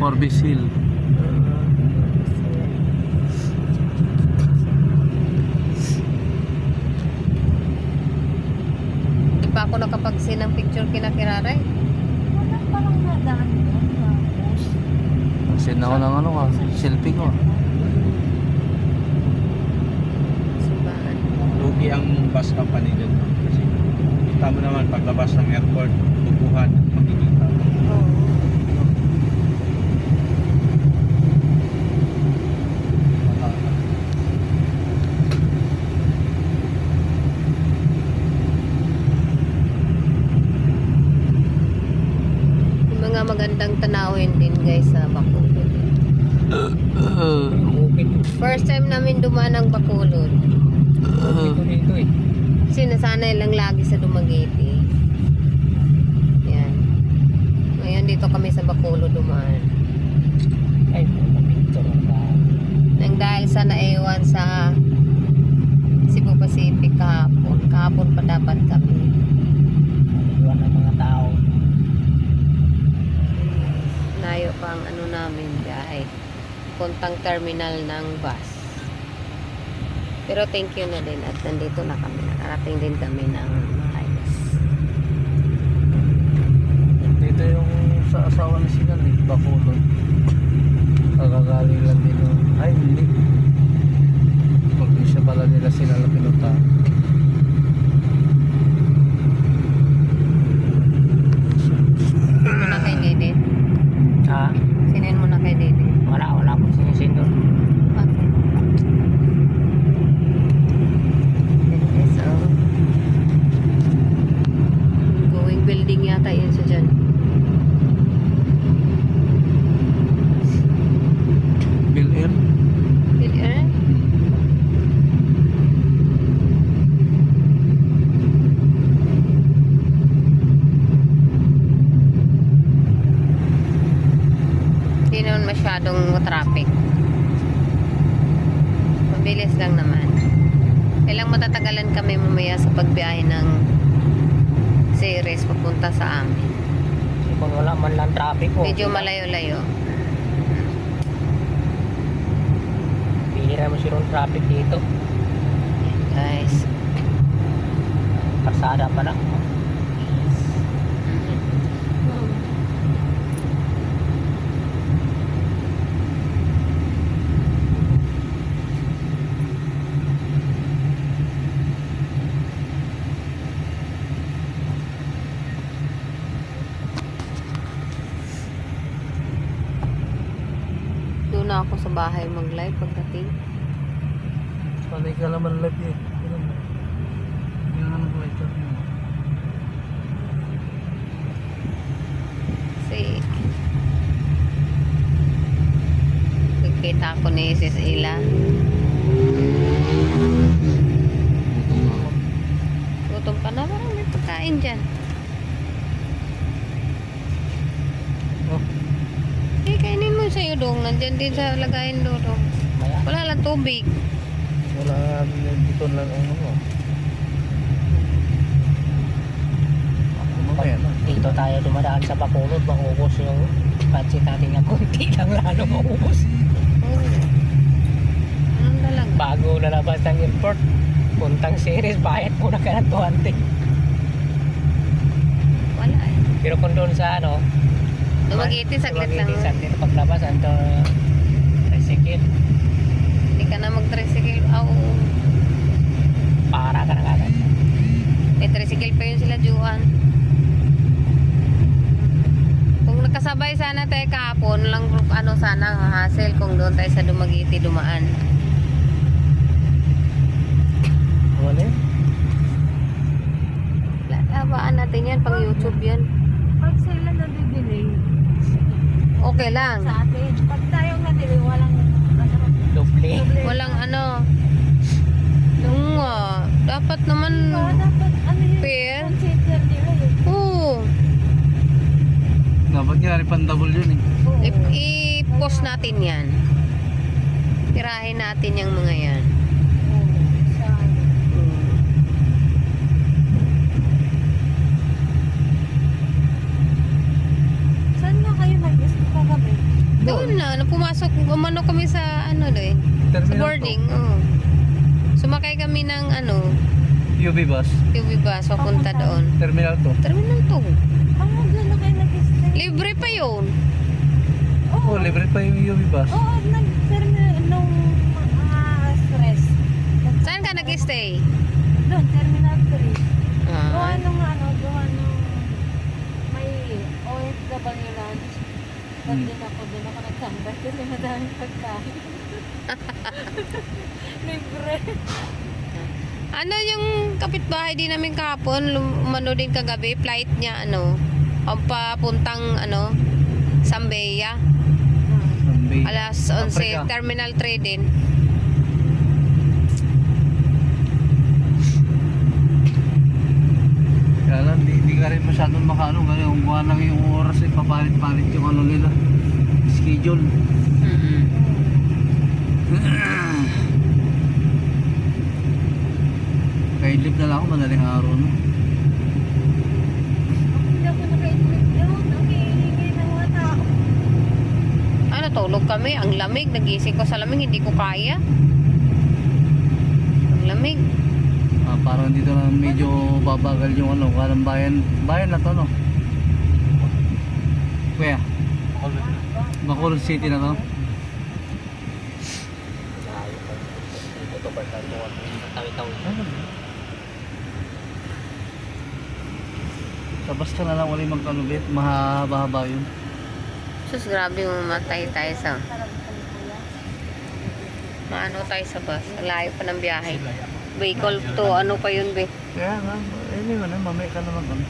Forbes Hill. Di pa ako nakapagsin ng picture kina Kiraray. Wala parang nadaan doon. Tapos, Send ako ng ano ka, selfie ko. Simbahan. Lugi ang bus company dyan. Kasi kita mo naman paglabas ng airport, bubuhan, makikita. Oo. Yung mga magandang tanawin din guys sa Bacolod. First time namin dumaan ng Bacolod. Dito eh. Kasi nasanay lang lagi sa Dumaguete. Yan. Ngayon dito kami sa Bacolod dumaan. ay, picture ba? Nang dahil sa naiwan sa Cebu Pacific kahapon. Kahapon pa dapat kami. Iwan ng mga tao. Layo pa ang ano namin biyahe. Puntang terminal ng bus. Pero thank you na din at nandito na kami. Nakarating din kami ng maayos. Dito yung sa asawa ni Sinan eh, Bacolod. Kagagaling lang din yung, ay hindi. Probinsya pala nila sila na pinunta. Sinin mo na kay Dede. Ha? Sinin mo na kay Dede. Wala akong sinisendo. Okay. So, going building yata yun sa dyan. Bill Air. Eh? Hindi naman masyadong traffic. Mabilis lang naman. Kailang matatagalan kami mamaya sa pagbiyahe ng series papunta sa amin. Kung wala man lang traffic ko. Medyo malayo-layo. Bihira mo sirong traffic dito. Yan guys. Karsada pa lang. Doon na ako sa bahay mag-live pagdating. Panay ka naman live eh. Yung ano ko ito. Kasi nagkita ako ni Sis Ila. Gutom ka na, parang may pagkain dyan. Oh, Kainin mo sa'yo dong. Nandyan din sa lagayin dong. Maya. Wala lang tubig. wala dito lang ang ano. Mamaya na. Dito tayo dumadaan sa Bacolod. Maubos yung pansit natin nga kunti lang lalo maubos. Oo. Anong dalag? Bago nalabas ng airport. Puntang series. Bayad muna ka ng 200. Wala eh. Pero kung doon sa ano. Dumaguete, saglit lang. Saglit paglabas. Anto tricycle. Hindi ka na mag-tricycle. Oo. Para ka na kagad. May tricycle pa yun sila, Juan. Kung nakasabay sana tayo kahapon, lang ano sana hassle kung doon tayo sa Dumaguete dumaan. Wala eh. Latabaan natin yan, pang YouTube yan. Pag sila nabibili Okay lang. sa atin, pag tayo nabili, walang Doble. Walang ano. Yung dapat naman dapat ano yung fair. consider nila yun. Oo. Dapat nga refundable yun eh. Oo. I-post natin yan. Tirahin natin yung mga yan. Oo. Sa ano. Hmm. Saan nga kayo nag-gusto kagabi? pumasok, umano kami sa ano doon. Sa Terminal boarding, Sumakay kami ng UV bus. UV bus, papunta doon. Terminal to. Terminal 2. Doon na kayo nag-stay. Libre pa yun. Oh, libre pa yung UV bus. Oo, nag-terminal nung stress. Saan ka nag-stay? Doon, Terminal 3. Ah, Doon may OFW lunch. Doon din ako nagtambay kasi madaming pagkain. Libre. ano yung kapitbahay din namin kahapon, umano din kagabi, flight niya ang papuntang Sambeya. Sambi. Alas 11, Africa. Terminal 3 din. Kaya lang, di ka rin masyadong makano. Kaya kung kuha lang yung oras, papalit-palit yung nila. Schedule. Kaya idlip na lang ako, madaling araw no. Hindi ako naka-idlip yun. Ang hihingi ng mga tao. Tulog kami, ang lamig, nagising ko sa lamig, hindi ko kaya. Ang lamig. Parang dito na medyo babagal yung parang bayan na to no. Kuya, Bacolod City na to. Ito ba tayo? Tawi-tawi. Tapos ka na lang ulit magkalubit, mahaba-haba yun. Sus, grabe mamatay tayo sa maano tayo sa bus. Ang layo pa ng biyahe. Bicol to, ano pa yun, be? Kaya nga, anyway na, mamaya ka naman kami.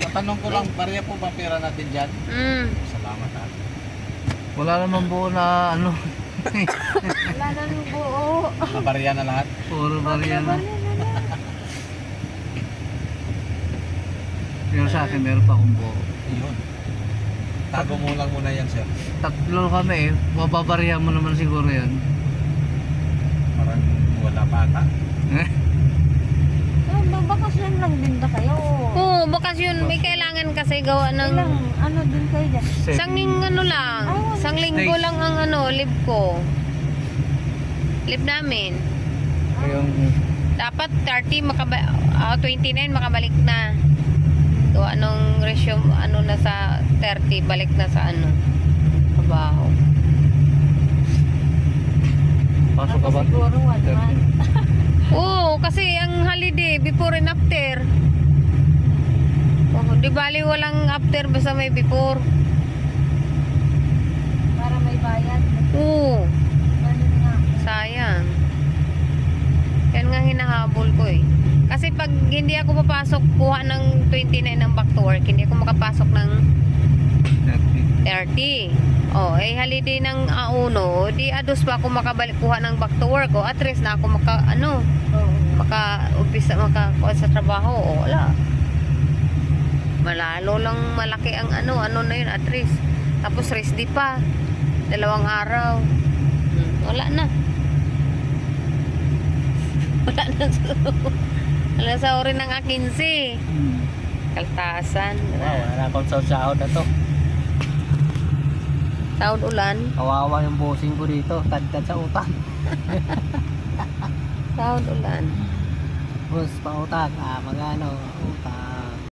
Tatanong ko lang, pareha po ba pera natin dyan? Salamat ha. Wala naman buo na Wala na nung buo. Nabarya na lahat. puro bariya na. Pero sa akin, meron pa akong buo. Yun. Tago mo lang muna yan, sir. Tatlo kami mababarihan mo naman siguro yan. Parang wala pa ata. Babakasyon lang din ba kayo? Oo, bakasyon. May kailangan kasi gawa ng... Ilang, din kayo dyan? Sangling lang. Sang linggo lang ang live ko. Live namin. Yung Dapat 29 makabalik na. Gawa nung resume, na sa 30, balik na sa trabaho. pasok ka ba? Siguro, one. Oo, kasi ang holiday, before and after. Oh, di bali walang after, basta may before. Para may bayad. Oo, Ganun nga. sayang. Yan nga hinahabol ko eh. Kasi pag hindi ako papasok, kuha ng 29 ng back to work, hindi ako makapasok ng 30. Oh, holiday ng A1, di ados pa ako makabalik kuha ng back to work. O, at least na ako maka-umpisa sa trabaho. O, wala. Malalo lang malaki ang ano na yun, at least. Tapos rest day pa. 2 araw. Wala na. Wala sa orin ng A15. Kaltasan. Wala akong sahod na to. Sahod ulan. Kawawa yung bossing ko dito. Tagtad sa utang. Sahod ulan. Boss, pautang. Magano? Utang.